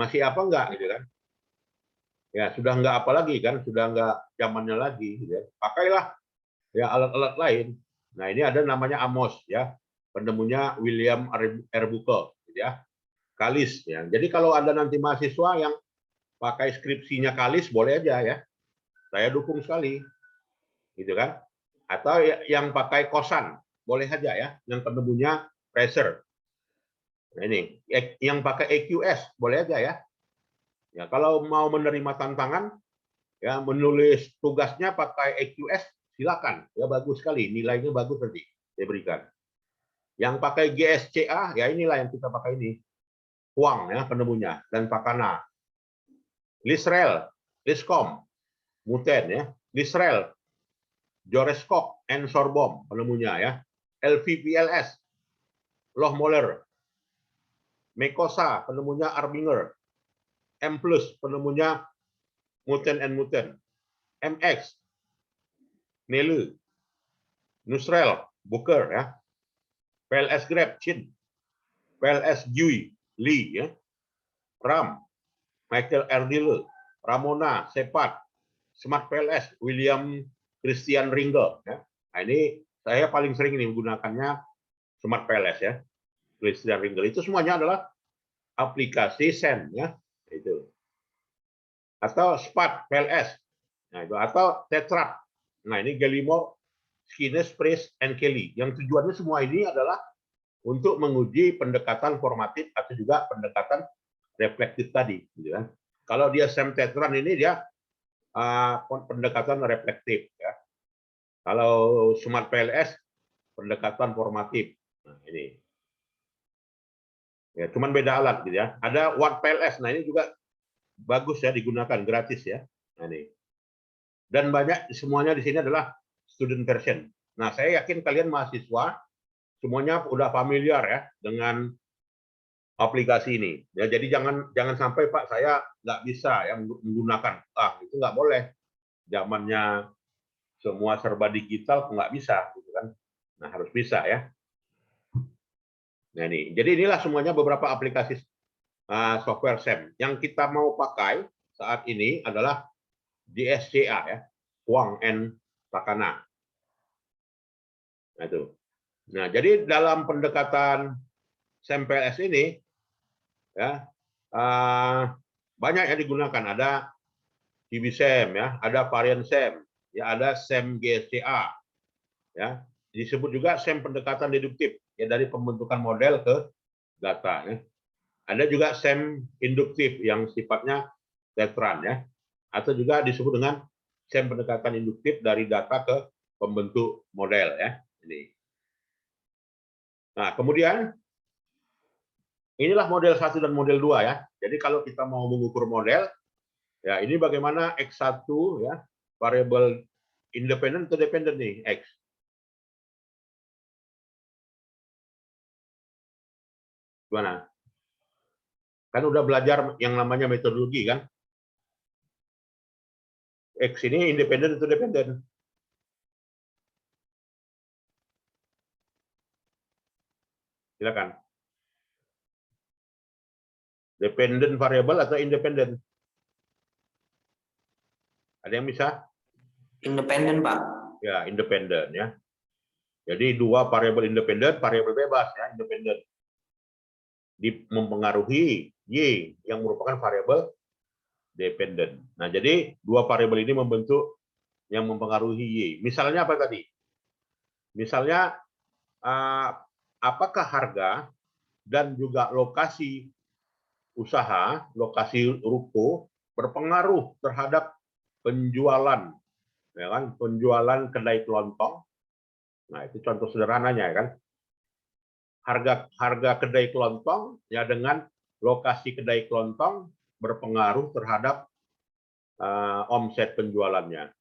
masih apa enggak gitu kan. Ya sudah enggak apa lagi kan, sudah enggak zamannya lagi gitu ya. Pakailah ya alat-alat lain. Nah, ini ada namanya Amos ya. Penemunya William Arbuckle gitu ya. Kalis ya. Jadi kalau ada nanti mahasiswa yang pakai skripsinya Kalis boleh aja ya. Saya dukung sekali. Gitu kan? Atau yang pakai kosan boleh aja ya. Yang penemunya Fraser. Nah, ini yang pakai EQS boleh aja ya. Ya, kalau mau menerima tantangan ya menulis tugasnya pakai EQS silakan. Ya bagus sekali, nilainya bagus nanti saya berikan. Yang pakai GSCA ya inilah yang kita pakai ini. Huang ya penemunya dan Pakana. Lisrel, Liscom, Muten ya. Lisrel, Joreskop, and Sorbom penemunya ya. LVPLS, Lohmoller, Mekosa penemunya Arbinger, M+ penemunya Muten and Muten, MX, Nelu, Nusrel, Booker ya. PLS Grab, Chin, PLS Jui, Lee ya. Ram, Michael Erdile, Ramona, Sepat, Smart PLS, William Christian Ringle. Ya. Nah, ini saya paling sering ini menggunakannya Smart PLS ya, Christian Ringle. Itu semuanya adalah aplikasi SEM ya, itu. Atau SPAT PLS, nah itu atau Tetrad. Nah ini Gallimore, Skinner, Price, and Kelly. Yang tujuannya semua ini adalah untuk menguji pendekatan formatif atau juga pendekatan reflektif tadi, gitu kan? Kalau dia SEM Tetran ini dia pendekatan reflektif, ya. Kalau Smart PLS pendekatan formatif. Nah, ini. Ya, cuman beda alat gitu ya. Ada Watt PLS. Nah, ini juga bagus ya digunakan gratis ya. Nah, ini. Dan banyak semuanya di sini adalah student version. Nah, saya yakin kalian mahasiswa semuanya udah familiar ya dengan aplikasi ini. Ya, jadi jangan sampai Pak saya nggak bisa yang menggunakan. Itu nggak boleh. Zamannya semua serba digital nggak bisa, gitu kan? Nah harus bisa ya. Nah ini, jadi inilah semuanya beberapa aplikasi software SEM yang kita mau pakai saat ini adalah GSCA ya, Huang and Pakana. Nah itu. Nah jadi dalam pendekatan SEM PLS ini ya banyak yang digunakan. Ada CB-SEM ya, ada varian SEM, ya ada SEM GSCA, ya disebut juga SEM pendekatan deduktif ya dari pembentukan model ke data. Ya. Ada juga SEM induktif yang sifatnya Tetran ya, atau juga disebut dengan SEM pendekatan induktif dari data ke pembentuk model ya. Ini. Nah kemudian inilah model 1 dan model 2 ya. Jadi kalau kita mau mengukur model ya ini bagaimana X1 ya, variabel independen atau dependen nih X. Gimana? Kan udah belajar yang namanya metodologi kan? X ini independen atau dependen? Silakan. Dependen variabel atau independen? Ada yang bisa? Independen, Pak. Ya, independen ya. Jadi dua variabel independen, variabel bebas ya, independen. Mempengaruhi Y yang merupakan variabel dependen. Nah, jadi dua variabel ini membentuk yang mempengaruhi Y. Misalnya apa tadi? Misalnya apakah harga dan juga lokasi usaha, lokasi ruko berpengaruh terhadap penjualan, ya kan? Penjualan kedai kelontong. Nah, itu contoh sederhananya ya kan. Harga kedai kelontong ya dengan lokasi kedai kelontong berpengaruh terhadap omset penjualannya.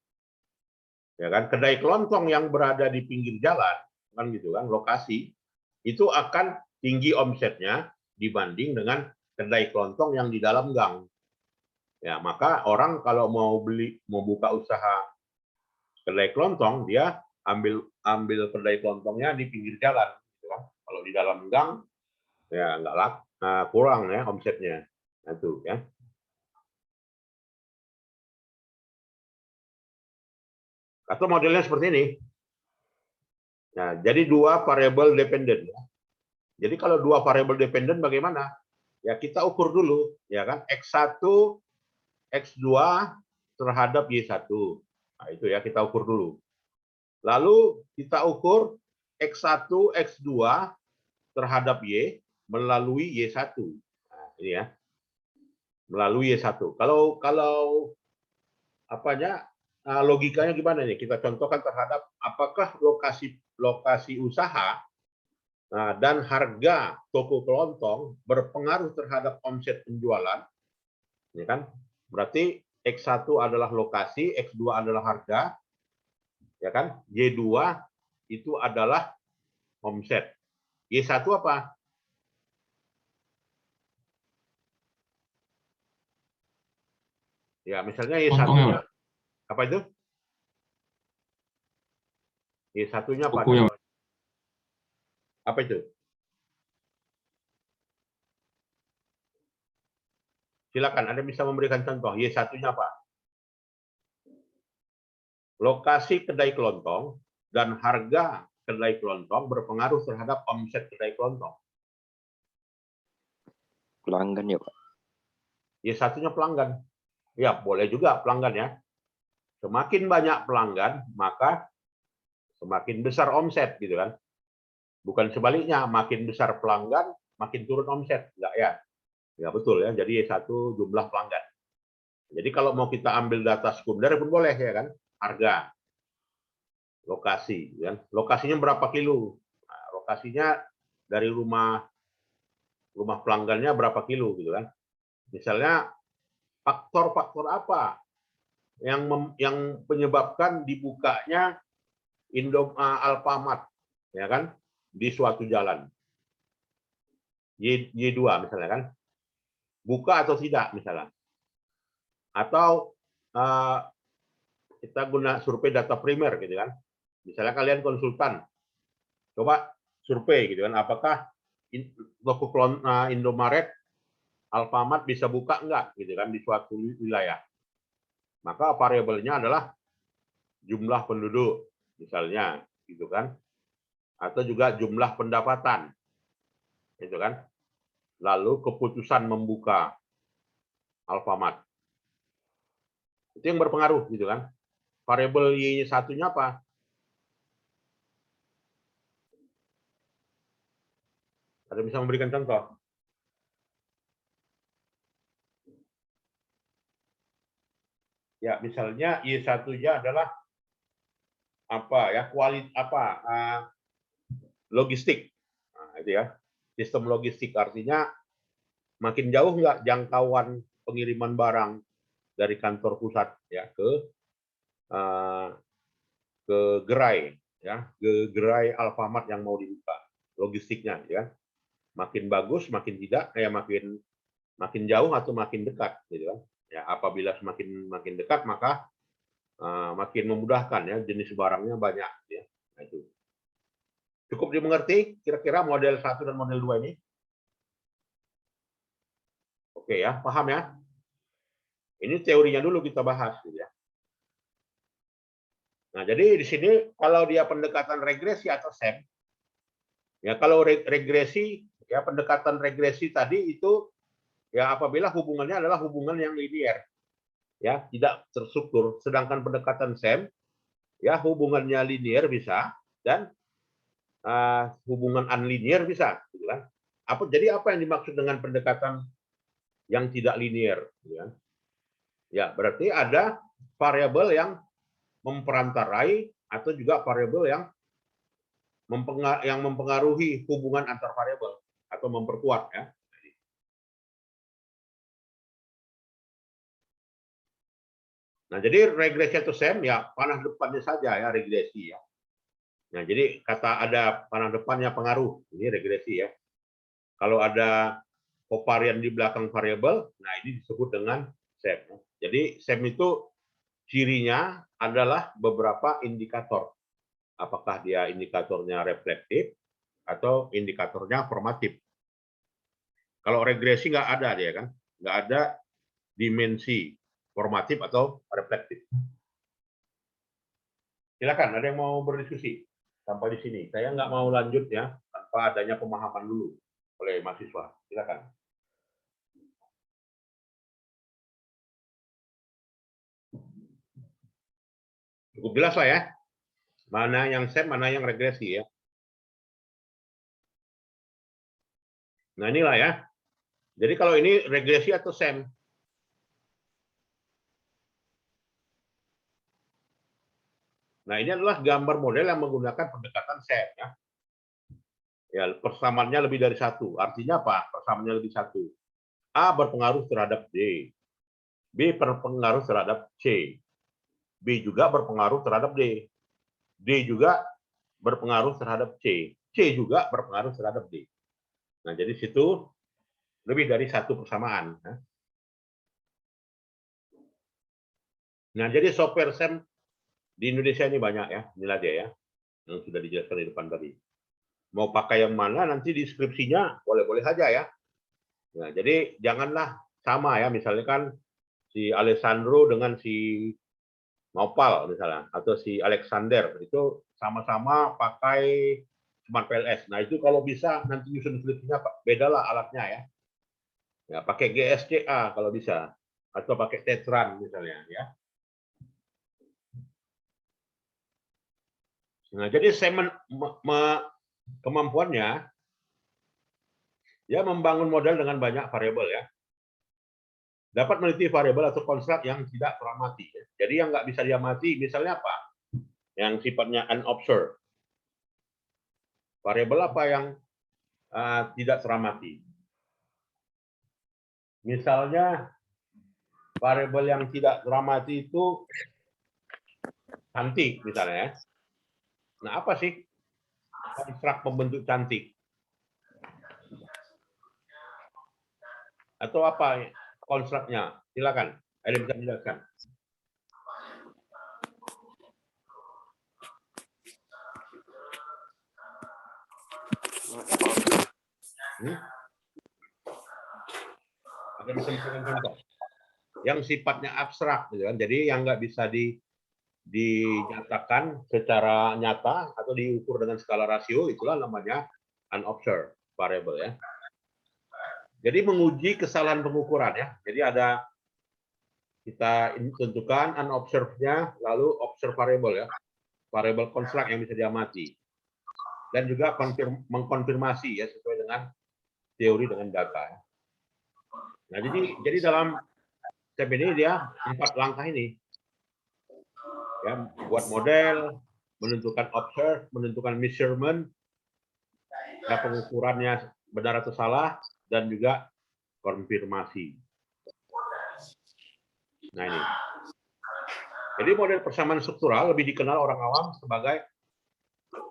Ya kan, kedai kelontong yang berada di pinggir jalan kan gitu kan, lokasi itu akan tinggi omsetnya dibanding dengan kedai kelontong yang di dalam gang. Ya, maka orang kalau mau buka usaha kedai kelontong, dia ambil kedai kelontongnya di pinggir jalan gitu kan. Kalau di dalam gang ya nggak kurang ya omsetnya. Nah, itu ya. Atau modelnya seperti ini. Nah, jadi dua variabel dependen. Ya. Jadi kalau dua variabel dependen bagaimana? Ya kita ukur dulu, ya kan? X1, X2 terhadap Y1. Nah, itu ya kita ukur dulu. Lalu kita ukur X1, X2 terhadap Y melalui Y1. Nah, ini ya. Melalui Y1. Kalau apanya logikanya gimana nih? Kita contohkan terhadap apakah lokasi usaha dan harga toko kelontong berpengaruh terhadap omset penjualan, ya kan? Berarti X1 adalah lokasi, X2 adalah harga, ya kan? Y2 itu adalah omset. Y1 apa? Ya, misalnya Y1-nya apa itu? Y1-nya apa? Apa itu? Silakan, Anda bisa memberikan contoh. Y1-nya apa? Lokasi kedai kelontong dan harga kedai kelontong berpengaruh terhadap omset kedai kelontong. Pelanggan ya Pak. Y1-nya pelanggan. Ya, boleh juga pelanggan ya. Semakin banyak pelanggan, maka semakin besar omset gitu kan. Bukan sebaliknya, makin besar pelanggan, makin turun omset. Enggak ya? Ya betul ya. Jadi Y1 jumlah pelanggan. Jadi kalau mau kita ambil data sekunder pun boleh ya kan. Harga, lokasi, kan? Lokasinya berapa kilo? Nah, lokasinya dari rumah pelanggannya berapa kilo gitu kan? Misalnya faktor-faktor apa yang menyebabkan dibukanya Alfamart, ya kan, di suatu jalan. Y2 misalnya kan, buka atau tidak misalnya. Atau kita guna survei data primer gitu kan. Misalnya kalian konsultan, coba survei gitu kan, apakah toko Indomaret, Alfamart bisa buka enggak gitu kan di suatu wilayah. Maka variabelnya adalah jumlah penduduk misalnya gitu kan, atau juga jumlah pendapatan gitu kan, lalu keputusan membuka Alfamart itu yang berpengaruh gitu kan. Variabel Y1-nya apa? Ada bisa memberikan contoh? Ya, misalnya Y1-nya adalah apa ya, logistik. Nah, itu ya. Sistem logistik artinya makin jauh nggak jangkauan pengiriman barang dari kantor pusat ya ke gerai ya, ke gerai Alfamart yang mau dibuka. Logistiknya ya. Makin bagus, makin tidak, makin jauh atau makin dekat gitu kan. Ya, apabila makin dekat maka makin memudahkan ya, jenis barangnya banyak ya. Nah, itu. Cukup dimengerti kira-kira model 1 dan model 2 ini? Oke ya, paham ya? Ini teorinya dulu kita bahas gitu ya. Nah, jadi di sini kalau dia pendekatan regresi atau SEM, ya kalau regresi ya, pendekatan regresi tadi itu ya apabila hubungannya adalah hubungan yang linear ya, tidak terstruktur. Sedangkan pendekatan SEM ya hubungannya linear bisa dan hubungan unlinear bisa gitu kan. Jadi apa yang dimaksud dengan pendekatan yang tidak linear gitu kan? Ya, berarti ada variabel yang memperantarai atau juga variabel yang mempengaruhi hubungan antar variabel atau memperkuat ya. Nah, jadi regresi atau SEM ya panah depannya saja ya regresi ya. Nah, jadi kata ada panah depannya pengaruh, ini regresi ya. Kalau ada kovarian di belakang variabel, nah ini disebut dengan SEM. Jadi SEM itu cirinya adalah beberapa indikator. Apakah dia indikatornya reflektif atau indikatornya formatif. Kalau regresi nggak ada dia kan. nggak ada dimensi formatif atau reflektif. Silakan, ada yang mau berdiskusi sampai di sini. Saya nggak mau lanjut ya tanpa adanya pemahaman dulu oleh mahasiswa. Silakan. Cukup jelas lah ya, mana yang SEM, mana yang regresi ya. Nah inilah ya. Jadi kalau ini regresi atau SEM? Nah ini adalah gambar model yang menggunakan pendekatan SEM ya. Ya, persamaannya lebih dari satu. Artinya apa? Persamaannya lebih satu. A berpengaruh terhadap D. B berpengaruh terhadap C. B juga berpengaruh terhadap D. D juga berpengaruh terhadap C. C juga berpengaruh terhadap D. Nah, jadi situ lebih dari satu persamaan. Nah, jadi software SEM di Indonesia ini banyak ya. Inilah dia ya, yang sudah dijelaskan di depan tadi. Mau pakai yang mana nanti deskripsinya boleh-boleh saja ya. Nah, jadi janganlah sama ya, misalnya kan si Alessandro dengan si Nopal misalnya, atau si Alexander, itu sama-sama pakai Smart PLS. Nah, itu kalau bisa nanti nyusun skripsinya bedalah alatnya ya. Ya, pakai GSCA kalau bisa, atau pakai Tetran misalnya ya. Nah, jadi saya kemampuannya ya membangun model dengan banyak variabel ya. Dapat meneliti variabel atau konstruk yang tidak teramati. Ya. Jadi yang nggak bisa diamati, misalnya apa? Yang sifatnya unobserved. Variabel apa yang tidak teramati? Misalnya variabel yang tidak teramati itu cantik misalnya ya. Nah, apa sih konstruk pembentuk cantik? Atau apa konstruknya? Silakan. Ada yang bisa menjelaskan? Ada bisa memberikan contoh? Yang sifatnya abstrak, gitu kan? Jadi yang nggak bisa dinyatakan secara nyata atau diukur dengan skala rasio, itulah namanya unobserved variable ya. Jadi menguji kesalahan pengukuran ya. Jadi ada kita tentukan unobserved-nya, lalu observed variable ya, variable konstruk yang bisa diamati, dan juga mengkonfirmasi ya sesuai dengan teori dengan data. Ya. Nah jadi dalam step ini dia 4 langkah ini ya, buat model, menentukan observe, menentukan measurement, ya, pengukurannya benar atau salah, dan juga konfirmasi. Nah ini. Jadi model persamaan struktural lebih dikenal orang awam sebagai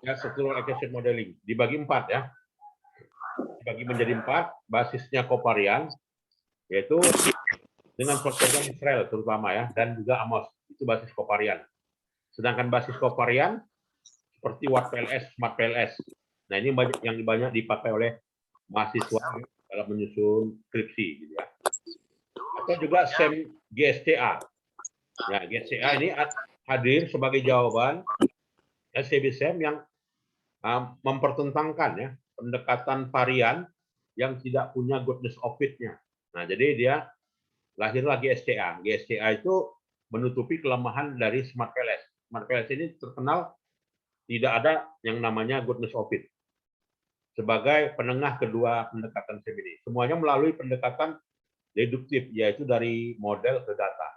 ya, structural accuracy modeling. Dibagi 4 ya. Dibagi menjadi 4, basisnya kovarian, yaitu dengan software Israel terutama ya, dan juga Amos, itu basis kovarian. Sedangkan basis kovarian seperti WattPLS, Smart PLS. Nah ini yang banyak dipakai oleh mahasiswa dalam menyusun skripsi, gitu ya. Atau juga SEM GSCA. Ya, GSCA ini hadir sebagai jawaban SEM yang mempertentangkan ya pendekatan varian yang tidak punya goodness of fit-nya. Nah, jadi dia lahirlah GSCA. GSCA itu menutupi kelemahan dari Smart PLS. Smart PLS ini terkenal tidak ada yang namanya goodness of fit. Sebagai penengah kedua pendekatan SEM ini. Semuanya melalui pendekatan deduktif, yaitu dari model ke data.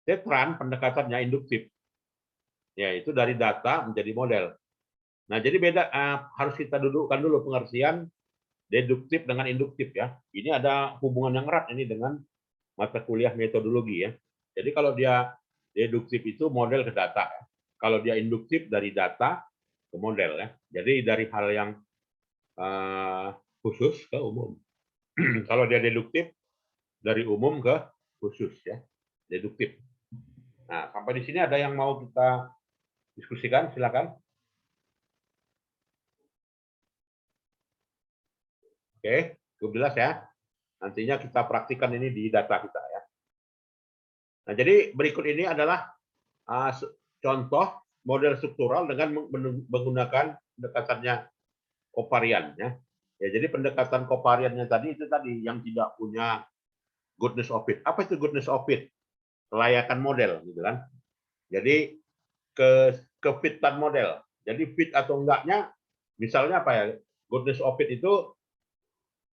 Tetran pendekatannya induktif, yaitu dari data menjadi model. Nah, jadi beda, harus kita dudukkan dulu pengertian deduktif dengan induktif ya. Ini ada hubungan yang erat ini dengan mata kuliah metodologi ya. Jadi kalau dia deduktif itu model ke data, ya. Kalau dia induktif dari data ke model ya. Jadi dari hal yang khusus ke umum. Kalau dia deduktif dari umum ke khusus ya, deduktif. Nah, sampai di sini ada yang mau kita diskusikan, silakan. Oke, cukup jelas ya. nantinya kita praktikkan ini di data kita ya. Nah, jadi berikut ini adalah contoh model struktural dengan menggunakan pendekatannya kovarian ya. Ya, jadi pendekatan kovariannya tadi itu tadi yang tidak punya goodness of fit. Apa itu goodness of fit? Kelayakan model gitu kan. Jadi kefitan model. Jadi fit atau enggaknya misalnya apa ya? Goodness of fit itu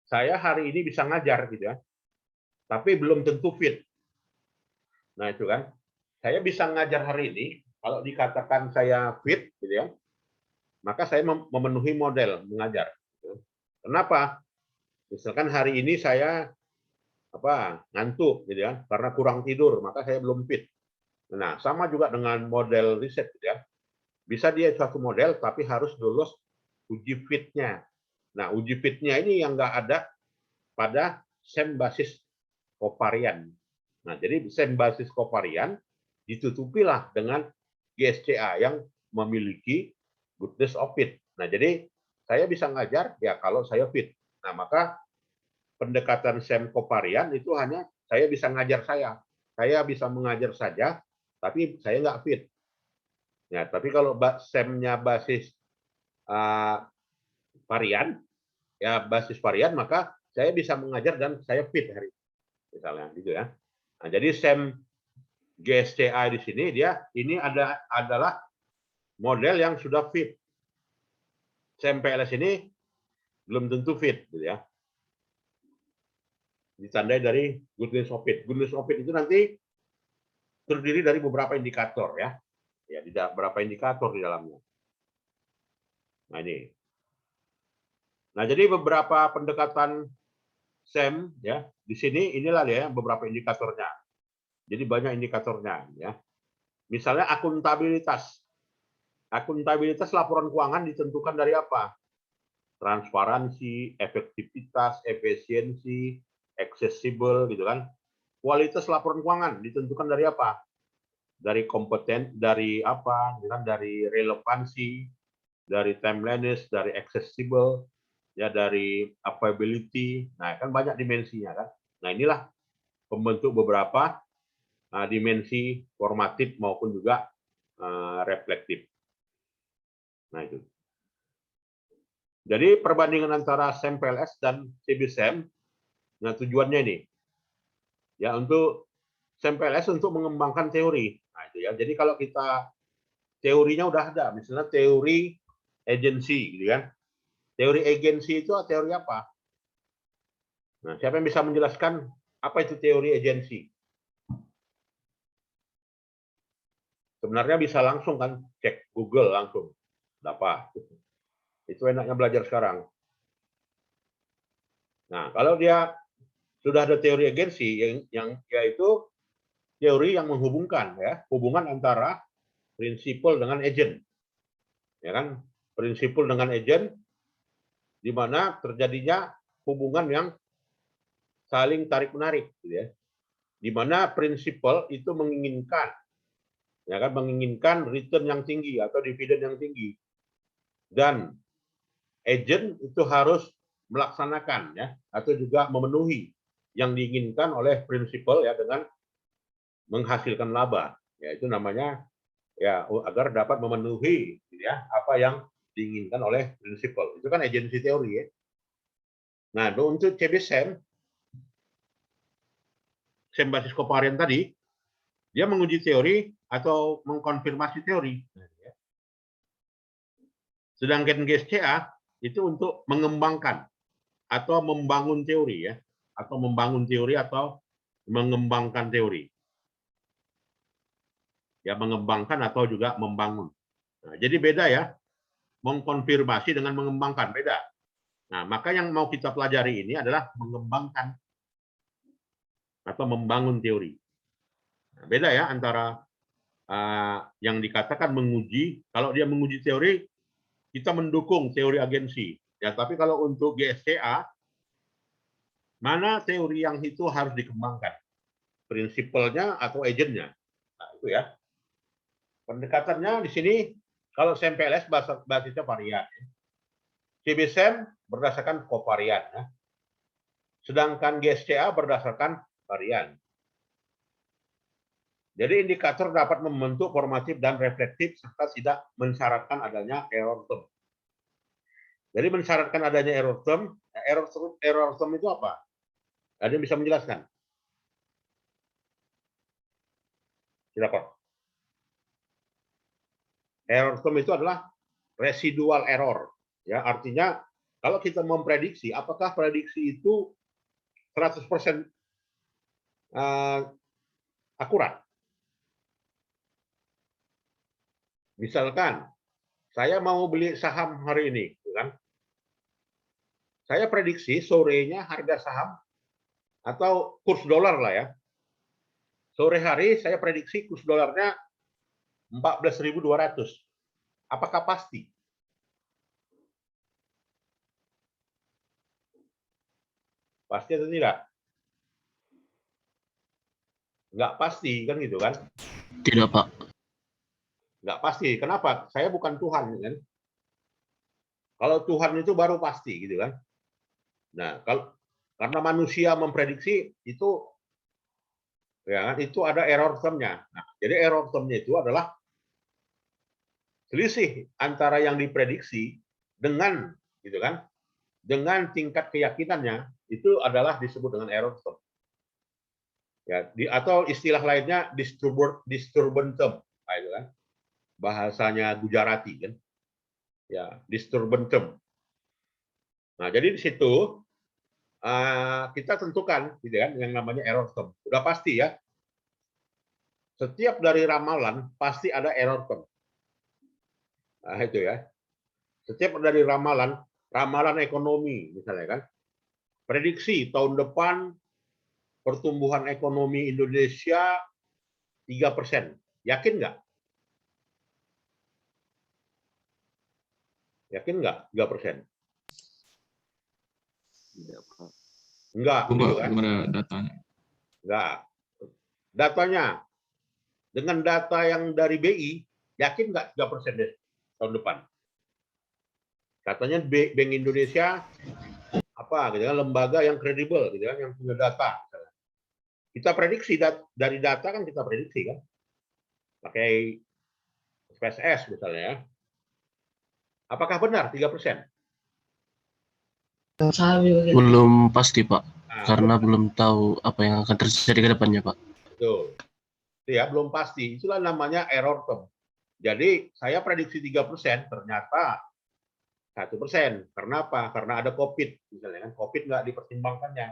saya hari ini bisa ngajar gitu ya. Tapi belum tentu fit. Nah, itu kan. Saya bisa ngajar hari ini kalau dikatakan saya fit gitu ya. Maka saya memenuhi model mengajar. Kenapa? Misalkan hari ini saya ngantuk gitu ya, karena kurang tidur, maka saya belum fit. Nah, sama juga dengan model riset gitu ya. Bisa dia suatu model tapi harus lulus uji fitnya. Nah, uji fitnya ini yang nggak ada pada SEM basis kovarian. Nah, jadi SEM basis kovarian ditutupilah dengan GSCA yang memiliki goodness of fit. Nah, jadi saya bisa ngajar ya kalau saya fit. Nah, maka pendekatan SEM kovarian itu hanya saya bisa ngajar saya bisa mengajar saja, tapi saya nggak fit. Ya, tapi kalau SEM-nya basis varian, ya basis varian, maka saya bisa mengajar dan saya fit hari misalnya gitu ya. Nah, jadi SEM GSCA di sini ini adalah model yang sudah fit. SEM PLS ini belum tentu fit gitu ya. Ditandai dari goodness of fit. Goodness of fit itu nanti terdiri dari beberapa indikator ya. Ya, tidak beberapa indikator di dalamnya. Nah, ini. Nah, jadi beberapa pendekatan SEM ya. Di sini inilah ya beberapa indikatornya. Jadi banyak indikatornya ya. Misalnya akuntabilitas. Akuntabilitas laporan keuangan ditentukan dari apa? Transparansi, efektivitas, efisiensi, accessible gitu kan. Kualitas laporan keuangan ditentukan dari apa? Dari kompeten, dari apa? Dari relevansi, dari timeliness, dari accessible, ya dari availability. Nah, kan banyak dimensinya kan. Nah, inilah pembentuk beberapa dimensi formatif maupun juga reflektif. Nah, itu. Jadi perbandingan antara SEM PLS dan CBSEM, nah tujuannya ini ya untuk SEM PLS untuk mengembangkan teori. Nah, itu ya. Jadi kalau kita teorinya udah ada, misalnya teori agensi, gitu kan? Teori agensi itu teori apa? Nah, siapa yang bisa menjelaskan apa itu teori agensi? Sebenarnya bisa langsung kan cek Google langsung. Apa? Itu enaknya belajar sekarang. Nah, kalau dia sudah ada teori agensi yang yaitu teori yang menghubungkan ya, hubungan antara prinsipal dengan agent. Ya kan? Prinsipal dengan agent di mana terjadinya hubungan yang saling tarik-menarik gitu ya. Di mana prinsipal itu menginginkan ya kan menginginkan return yang tinggi atau dividen yang tinggi. Dan agent itu harus melaksanakan ya atau juga memenuhi yang diinginkan oleh prinsipal ya dengan menghasilkan laba. Ya itu namanya ya agar dapat memenuhi ya apa yang diinginkan oleh prinsipal. Itu kan agensi teori ya. Nah, untuk CBSEM SEM basis kovarian tadi dia menguji teori atau mengkonfirmasi teori. Sedangkan GSCA itu untuk mengembangkan atau membangun teori ya, atau membangun teori atau mengembangkan teori. Ya, mengembangkan atau juga membangun. Nah, jadi beda ya, mengkonfirmasi dengan mengembangkan beda. Nah, maka yang mau kita pelajari ini adalah mengembangkan atau membangun teori. Nah, beda ya antara yang dikatakan menguji. Kalau dia menguji teori, kita mendukung teori agensi. Ya, tapi kalau untuk GSCA, mana teori yang itu harus dikembangkan? Prinsipalnya atau agentnya? Nah, itu ya. Pendekatannya di sini, kalau SEM PLS basisnya varian. CBSEM berdasarkan kovarian. Ya. sedangkan GSCA berdasarkan varian. Jadi indikator dapat membentuk formatif dan reflektif serta tidak mensyaratkan adanya error term. Jadi mensyaratkan adanya error term itu apa? Ada yang bisa menjelaskan? Silakan. Error term itu adalah residual error. Ya, artinya kalau kita memprediksi, apakah prediksi itu 100% akurat? Misalkan saya mau beli saham hari ini, kan? Saya prediksi sorenya harga saham atau kurs dolar lah ya. Sore hari saya prediksi kurs dolarnya 14.200. Apakah pasti? Pasti atau tidak? Nggak pasti, kan gitu kan? Tidak, Pak. Nggak pasti. Kenapa? Saya bukan Tuhan, kan? Kalau Tuhan itu baru pasti, gitu kan? Nah, karena manusia memprediksi itu, ya kan? Itu ada error term-nya. Nah, jadi error term-nya itu adalah selisih antara yang diprediksi dengan, gitu kan? Dengan tingkat keyakinannya itu adalah disebut dengan error term. Ya, atau istilah lainnya disturbance term, nah, itu kan bahasanya Gujarati kan, ya disturbance term. Nah jadi di situ kita tentukan gitu kan yang namanya error term. Udah pasti ya, setiap dari ramalan pasti ada error term. Nah itu ya, setiap dari ramalan ekonomi misalnya kan, prediksi tahun depan pertumbuhan ekonomi Indonesia 3%. Yakin nggak? Yakin nggak 3%? Enggak, gitu kan? Gimana datanya? Enggak. Datanya, dengan data yang dari BI, yakin nggak 3% deh tahun depan? Katanya Bank Indonesia apa gitu kan, lembaga yang kredibel gitu kan, yang punya data. Kita prediksi dari data kan, kita prediksi kan, pakai SPSS misalnya ya. Apakah benar 3%? Belum pasti, Pak. Nah, Karena belum tahu apa yang akan terjadi ke depannya, Pak. betul. Ya, belum pasti. Itulah namanya error term. Jadi saya prediksi 3%, ternyata 1%. Karena apa? Karena ada COVID, misalnya kan, COVID nggak dipertimbangkannya,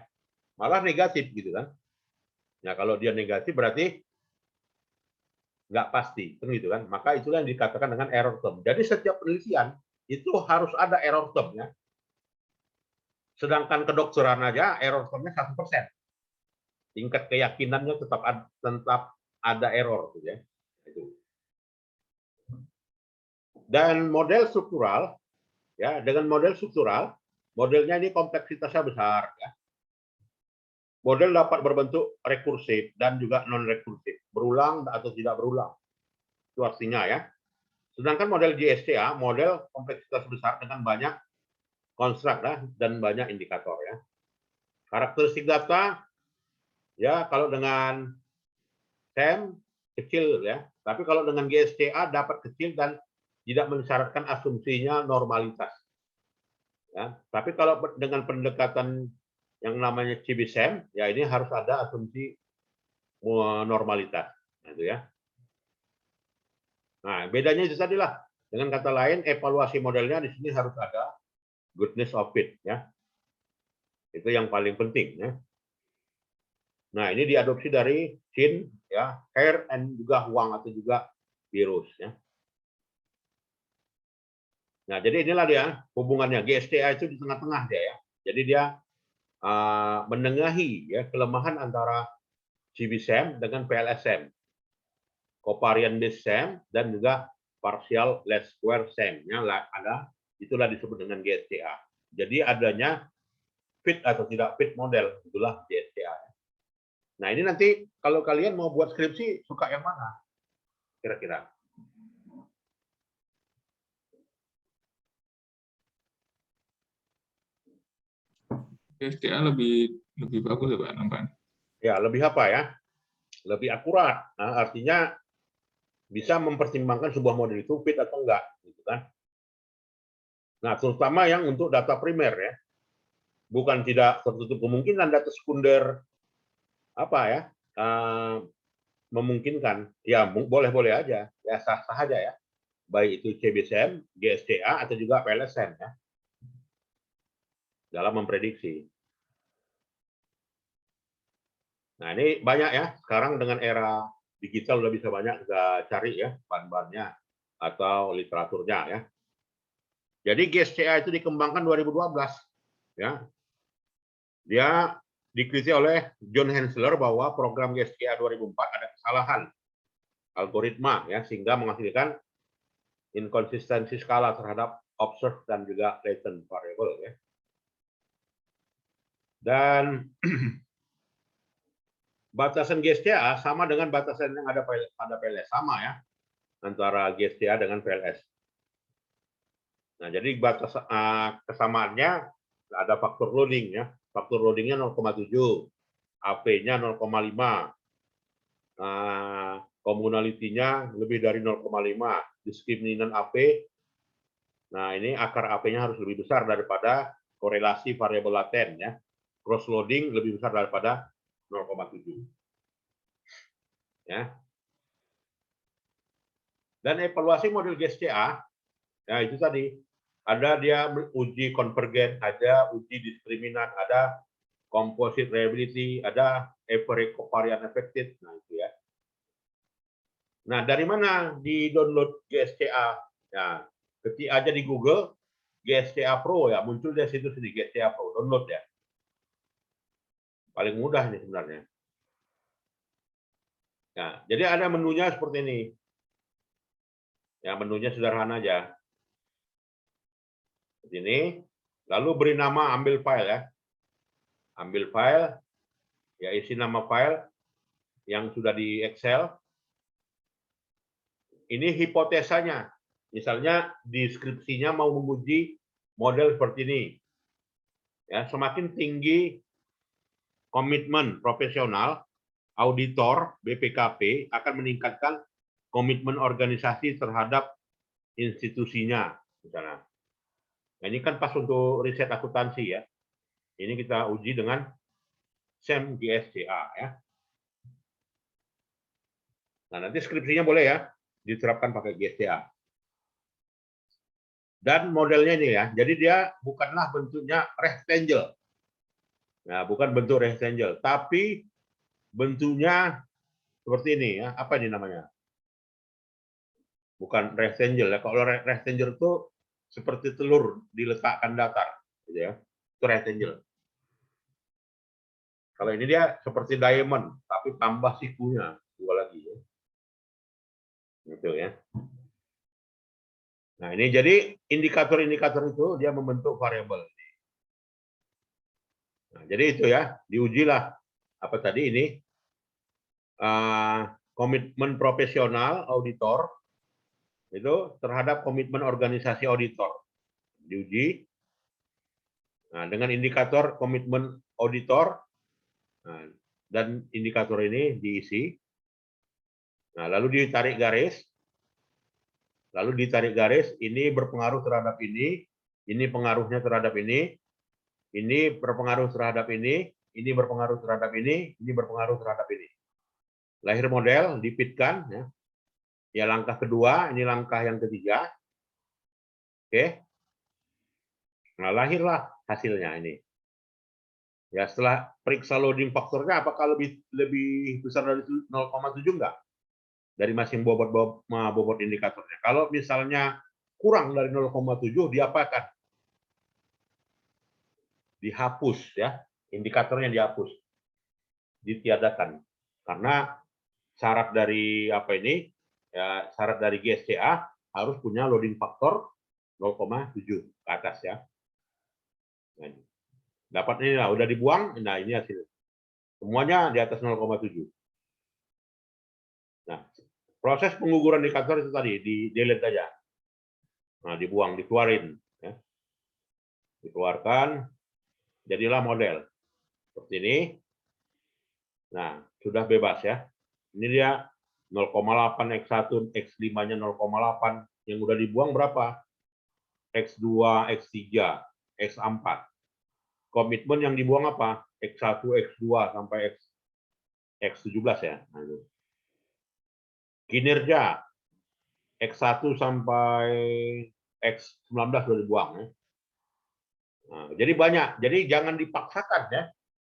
malah negatif gitu kan. Nah kalau dia negatif berarti nggak pasti, kan gitu kan. Maka itulah yang dikatakan dengan error term. Jadi setiap penelitian itu harus ada error term-nya. Sedangkan kedokteran aja error term-nya 1%. Tingkat keyakinannya tetap ada error, gitu ya. Itu. Dan model struktural, ya dengan model struktural, modelnya ini kompleksitasnya besar, ya. Model dapat berbentuk rekursif dan juga non rekursif, berulang atau tidak berulang. Itu artinya ya. Sedangkan model GSCA, model kompleksitas besar dengan banyak konstruk dan banyak indikator ya. Karakteristik data ya, kalau dengan SEM kecil ya, tapi kalau dengan GSCA dapat kecil dan tidak mensyaratkan asumsinya normalitas. Ya, tapi kalau dengan pendekatan yang namanya CBSEM, ya ini harus ada asumsi normalitas. Nah, itu ya. Nah, bedanya itu tadilah. Dengan kata lain, evaluasi modelnya di sini harus ada goodness of fit, ya. Itu yang paling penting, ya. Nah, ini diadopsi dari Chin, ya, Hare, dan juga Huang atau juga virus, ya. Nah, jadi inilah dia hubungannya. GSTA itu di tengah-tengah dia, ya. Jadi dia menengahi ya kelemahan antara CBSEM dengan PLSM, covariant based SEM dan juga partial least square SEM-nya ada, itulah disebut dengan GSTA. Jadi adanya fit atau tidak fit model, itulah GSTA. Nah ini nanti kalau kalian mau buat skripsi suka yang mana kira-kira? GSTA lebih bagus ya Pak nampaknya. Ya, lebih apa ya? Lebih akurat. Nah, artinya bisa mempertimbangkan sebuah model itu fit atau enggak, gitu kan? Nah, terutama yang untuk data primer ya, bukan tidak tertutup kemungkinan data sekunder apa ya, memungkinkan. Ya, boleh-boleh aja, ya sah-sah aja ya, baik itu CBCM, GSTA atau juga PLSN ya, dalam memprediksi. Nah, ini banyak ya, sekarang dengan era digital udah bisa banyak kita cari ya bahan-bahannya atau literaturnya ya. Jadi GSCA itu dikembangkan 2012 ya. Dia dikritisi oleh John Hensler bahwa program GSCA 2004 ada kesalahan algoritma ya sehingga menghasilkan inkonsistensi skala terhadap observed dan juga latent variable ya. Dan batasan GSCA sama dengan batasan yang ada pada PLS, sama ya, antara GSCA dengan PLS. Nah, jadi batas kesamaannya ada faktor loading ya. Faktor loadingnya 0,7, AP-nya 0,5, komunalitinya lebih dari 0,5, diskriminan AP. Nah, ini akar AP-nya harus lebih besar daripada korelasi variabel laten ya. Cross loading lebih besar daripada 0,7. Ya. Dan evaluasi model GSCA, ya itu tadi, ada dia uji konvergen, ada uji diskriminan, ada composite reliability, ada average covariance affected, nah itu ya. Nah, dari mana di download GSCA? Nah, ketik aja di Google GSCA Pro ya, muncul dari situ sini GSCA Pro, download ya. Paling mudah ini sebenarnya. Nah, jadi ada menunya seperti ini. Ya, menunya sederhana aja. Seperti ini. Lalu beri nama, ambil file ya. Ambil file, ya isi nama file yang sudah di Excel. Ini hipotesanya. Misalnya deskripsinya mau menguji model seperti ini. Ya, semakin tinggi komitmen profesional, auditor BPKP akan meningkatkan komitmen organisasi terhadap institusinya, misalnya. Nah, ini kan pas untuk riset akuntansi ya. Ini kita uji dengan SEM GSCA ya. Nah, nanti skripsinya boleh ya diterapkan pakai GSCA. Dan modelnya ini ya, jadi dia bukanlah bentuknya rectangle. Nah, bukan bentuk rectangle, tapi bentuknya seperti ini ya. Apa ini namanya? Bukan rectangle ya. Kalau rectangle itu seperti telur diletakkan datar, gitu ya. Itu rectangle. Kalau ini dia seperti diamond, tapi tambah sikunya dua lagi ya. Gitu ya. Nah, ini jadi indikator-indikator itu dia membentuk variabel. Nah, jadi itu ya, diujilah apa tadi ini komitmen profesional auditor itu terhadap komitmen organisasi auditor diuji. Nah, dengan indikator komitmen auditor dan indikator ini diisi. Nah, lalu ditarik garis. Lalu ditarik garis, ini berpengaruh terhadap ini pengaruhnya terhadap ini berpengaruh terhadap ini berpengaruh terhadap ini berpengaruh terhadap ini. Lahir model, dipitkan, ya. Ya langkah kedua, ini langkah yang ketiga. Oke. Nah, lahirlah hasilnya ini. Ya, setelah periksa loading faktornya, apakah lebih besar dari 0,7 enggak? Dari masing bobot indikatornya. Kalau misalnya kurang dari 0,7, diapakan? Dihapus ya, indikatornya dihapus, ditiadakan. Karena syarat dari apa ini? Ya, syarat dari GSCA harus punya loading faktor 0,7 ke atas ya. Nah, dapat ini lah, udah dibuang, nah ini hasil. Semuanya di atas 0,7. Nah, proses pengukuran indikator itu tadi di delete aja. Nah, dibuang, dikeluarin ya. Dikeluarkan. Jadilah model. Seperti ini. Nah, sudah bebas ya. Ini dia 0,8 X1, X5-nya 0,8. Yang udah dibuang berapa? X2, X3, X4. Komitmen yang dibuang apa? X1, X2 sampai X17 ya. Nah, ini. Kinerja X1 sampai X19 sudah dibuang ya. Nah, jadi banyak. Jadi jangan dipaksakan ya.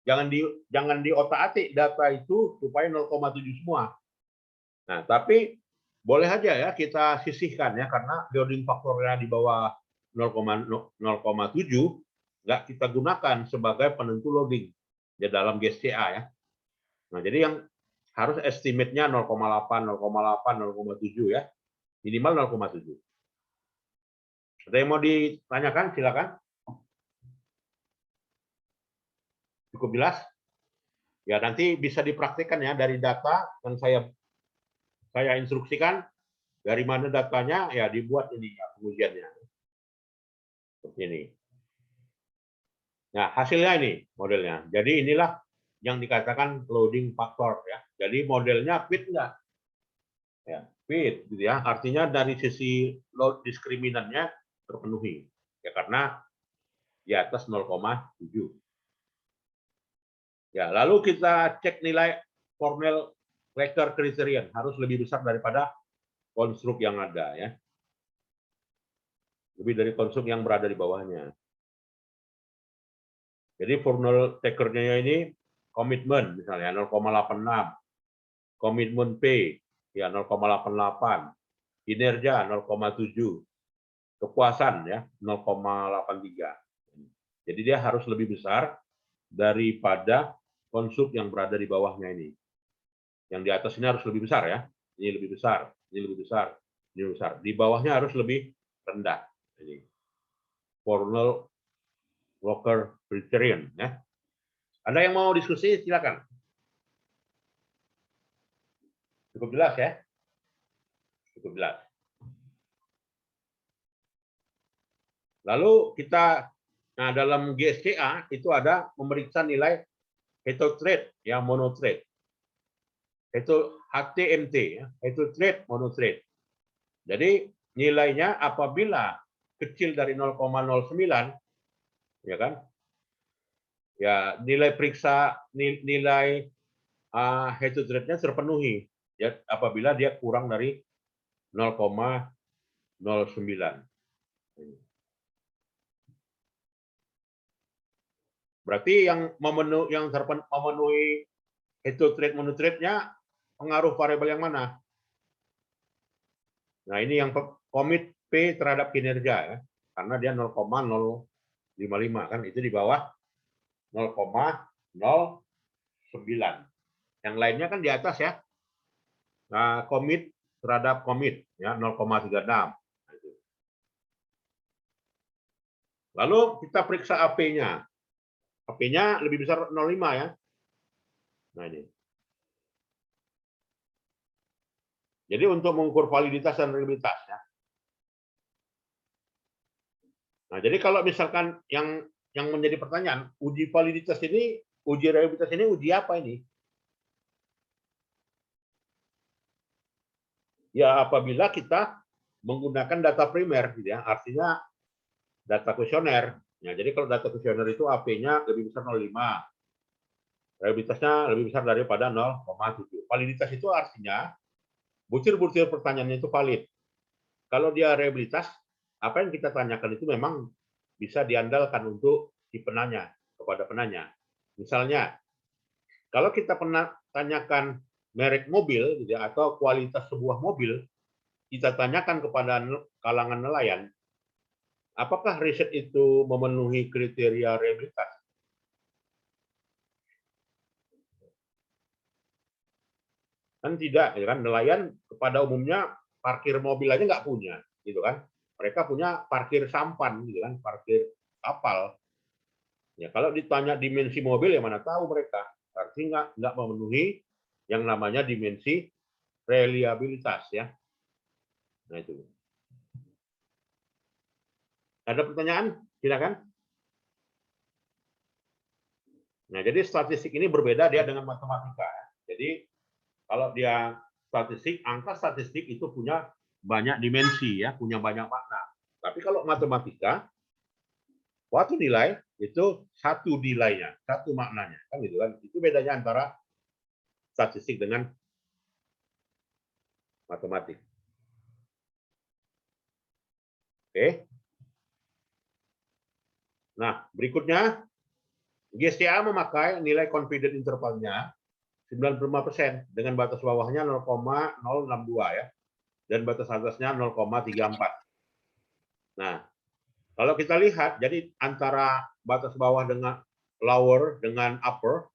Jangan diotak-atik data itu supaya 0,7 semua. Nah, tapi boleh aja ya kita sisihkan ya karena loading faktornya di bawah 0,7 nggak kita gunakan sebagai penentu loading ya dalam GSCA ya. Nah, jadi yang harus estimate-nya 0,8, 0,8, 0,7 ya. Minimal 0,7. Ada yang mau ditanyakan? Silakan. Cukup jelas? Ya, nanti bisa dipraktikkan ya dari data yang saya instruksikan dari mana datanya ya dibuat ini ya pengujiannya. Seperti ini. Nah, hasilnya ini modelnya. Jadi inilah yang dikatakan loading factor ya. Jadi modelnya fit enggak? Ya, fit gitu ya. Artinya dari sisi load diskriminannya terpenuhi. Ya karena di atas 0,7. Ya, lalu kita cek nilai Cornell-Reker criterion harus lebih besar daripada konstruk yang ada ya. Lebih dari konstruk yang berada di bawahnya. Jadi Cornell-Rekernya ini komitmen misalnya 0,86, komitmen P ya 0,88, kinerja 0,7, kepuasan ya 0,83. Jadi dia harus lebih besar daripada konstruk yang berada di bawahnya ini. Yang di atas ini harus lebih besar ya. Ini lebih besar, ini lebih besar, ini lebih besar. Di bawahnya harus lebih rendah. Ini Cornell-Reker criterion ya. Ada yang mau diskusi silakan. Cukup jelas ya? Cukup jelas. Lalu kita dalam GSCA itu ada memeriksa nilai heterotrade ya monotrade. Itu HTMT ya, heterotrade monotrade. Jadi nilainya apabila kecil dari 0,09 ya kan? Ya, nilai periksa nilai heterotrade-nya terpenuhi ya apabila dia kurang dari 0,09. Berarti yang memenuhi heterotrade monotrade-nya pengaruh variabel yang mana? Nah, ini yang komit P terhadap kinerja ya. Karena dia 0,055 kan itu di bawah 0,09. Yang lainnya kan di atas ya. Nah, komit terhadap komit ya 0,36. Lalu kita periksa AP-nya. AP-nya lebih besar 0,5 ya. Nah, ini. Jadi untuk mengukur validitas dan reliabilitas ya. Nah, jadi kalau misalkan yang menjadi pertanyaan, uji validitas ini, uji reliabilitas ini uji apa ini? Ya apabila kita menggunakan data primer gitu ya, artinya data kuesioner. Ya, jadi kalau data kuesioner itu AP-nya lebih besar 0,5. Reliabilitasnya lebih besar daripada 0,7. Validitas itu artinya butir-butir pertanyaannya itu valid. Kalau dia reliabilitas, apa yang kita tanyakan itu memang bisa diandalkan untuk si penanya, kepada penanya. Misalnya, kalau kita pernah tanyakan merek mobil gitu ya, atau kualitas sebuah mobil, kita tanyakan kepada kalangan nelayan, apakah riset itu memenuhi kriteria reliabilitas? Kan tidak, ya kan? Nelayan pada umumnya parkir mobil aja nggak punya, gitu kan? Mereka punya parkir sampan, gitu kan? Parkir kapal. Ya kalau ditanya dimensi mobil, ya mana tahu mereka? Artinya nggak memenuhi yang namanya dimensi reliabilitas, ya. Nah itu. Ada pertanyaan? Silakan. Nah, jadi statistik ini berbeda dia dengan matematika. Jadi kalau dia statistik, angka statistik itu punya banyak dimensi ya, punya banyak makna. Tapi kalau matematika, suatu nilai itu satu nilainya, satu maknanya, kan gitu kan? Itu bedanya antara statistik dengan matematik. Oke. Nah, berikutnya GSTA memakai nilai confidence intervalnya 95% dengan batas bawahnya 0,062 ya, dan batas atasnya 0,34. Nah, kalau kita lihat, jadi antara batas bawah dengan lower dengan upper,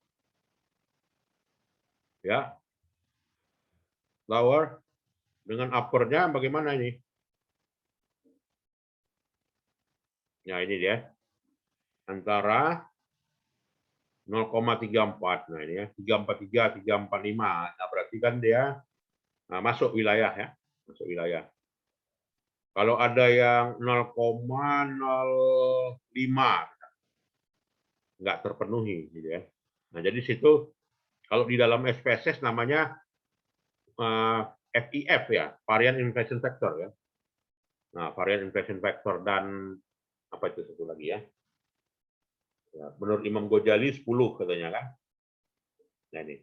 ya, lower dengan uppernya bagaimana ini? Nah, ini dia. Antara 0,34. Nah, ini ya, 343, 345. Nah, berarti kan dia masuk wilayah ya, masuk wilayah. Kalau ada yang 0,05 nggak terpenuhi gitu ya. Nah, jadi situ kalau di dalam SPSS namanya FIF ya, varian inflation factor ya. Nah, varian inflation factor dan apa itu satu lagi ya? Ya, menurut Imam Ghazali 10 katanya kan. Nah, ini.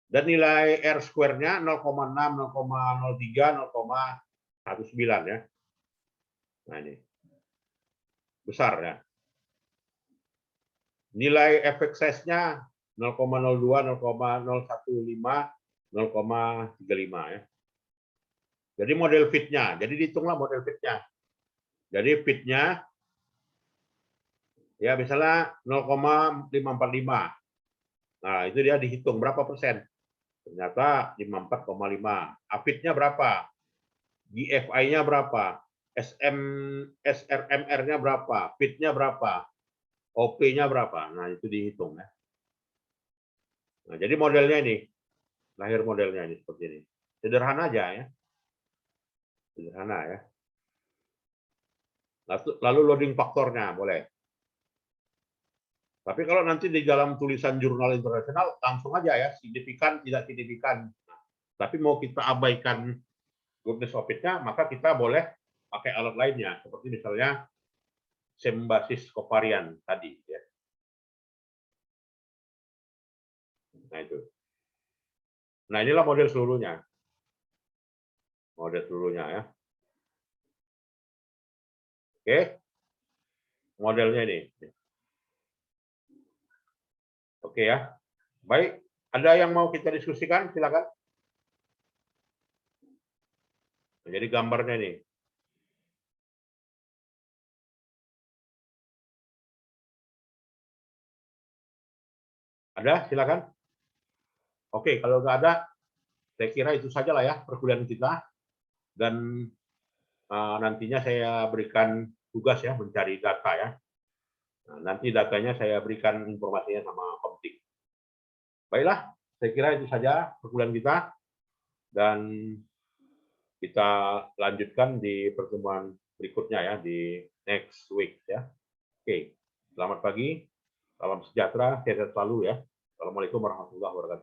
Dan nilai R square-nya 0,6, 0,03, 0,19 ya. Nah, ini. Besar ya. Nilai efek size-nya 0,02, 0,015, 0,35 ya. Jadi model fit-nya, jadi dihitunglah model fit-nya. Jadi fit-nya ya misalnya 0,545. Nah, itu dia dihitung berapa persen. Ternyata 54,5. Fit-nya berapa? GFI-nya berapa? SRMR-nya berapa? Fit-nya berapa? OP-nya berapa? Nah, itu dihitung ya. Nah, jadi modelnya ini, lahir modelnya ini seperti ini. Sederhana aja ya. Sederhana ya. Lalu loading faktornya boleh. Tapi kalau nanti di dalam tulisan jurnal internasional langsung aja ya, signifikan tidak signifikan. Tapi mau kita abaikan goodness of fit-nya, maka kita boleh pakai alat lainnya, seperti misalnya SEM basis kovarian tadi ya. Nah, itu. Nah, inilah model seluruhnya. Model seluruhnya ya. Oke. Modelnya ini. Oke ya. Baik, ada yang mau kita diskusikan? Silakan. Jadi gambarnya nih. Ada? Silakan. Oke, kalau nggak ada, saya kira itu saja lah ya perkuliahan kita. Dan nantinya saya berikan tugas ya mencari data ya. Nah, nanti datanya saya berikan informasinya sama Komtik. Baiklah, saya kira itu saja perkuliahan kita dan kita lanjutkan di pertemuan berikutnya ya di next week ya. Oke, selamat pagi, salam sejahtera, sehat selalu ya. Assalamualaikum warahmatullahi wabarakatuh.